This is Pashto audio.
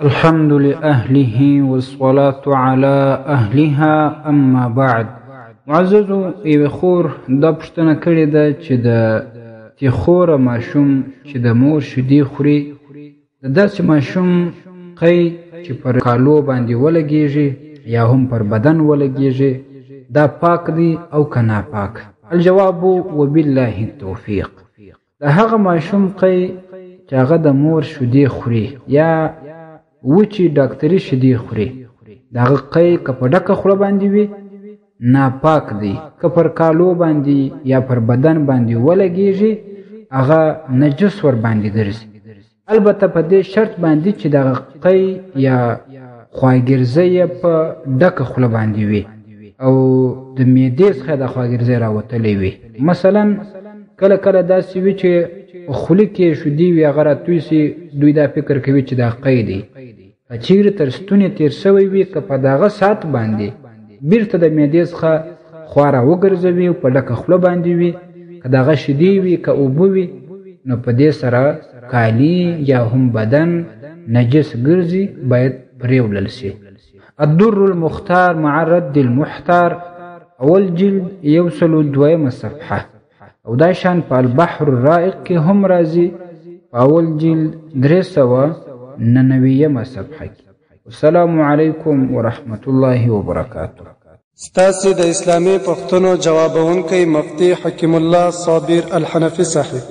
الحمد لأهله والصلاة على أهلها أما بعد. معززو ایوخور دا پشتنه کړې ده چې د تیخوره ماشوم چې د مور شیدې خوري د داسې ماشوم قی چې پر کالو باندې ولګېږي یا هم پر بدن ولګېږي دا پاک دی او که ناپاک؟ الجواب وبالله التوفیق. د هغه ماشوم قی چې هغه د مور شیدې خوري یا وچی ډاکټري شیدې خوري د هغه قی که په ډکه خوله باندې وي ناپاک دی، که پر کالو باندې یا پر بدن باندې ولګېږي هغه نجس ور باندې ګرځي، البته په دې شرط باندې چې دغه قی یا خواګرزی یې په ډکه خوله باندې وي او د معدې څخه د خواګرزی راوتلی وي. مثلا کله کله داسې وي چې په خوله کې شیدې وي هغه راتوی سي، دوی دا فکر کوي چې دا قی دی، که چیرې تر ستونې تېر سوی وي که په دغه ساعت باندې بیرته د معدې څخه خوا راوګرځوي او په ډکه خوله باندې وي، که دغه شیدې وي که اوبه وي نو په دې سره کالي یا هم بدن نجس ګرځي، باید پرېولل شي. الدر المختار مع رد المحتار اول جلد 102 صفحه او دا شان په البحر الرائق کې هم راځي په اول جلد 399 صفحه کې. السلام علیکم ورحمت الله وبرکاته. ستاسو د اسلامي پوښتنو جوابونکی مفتی حکیم الله صابر الحنفي صاحب.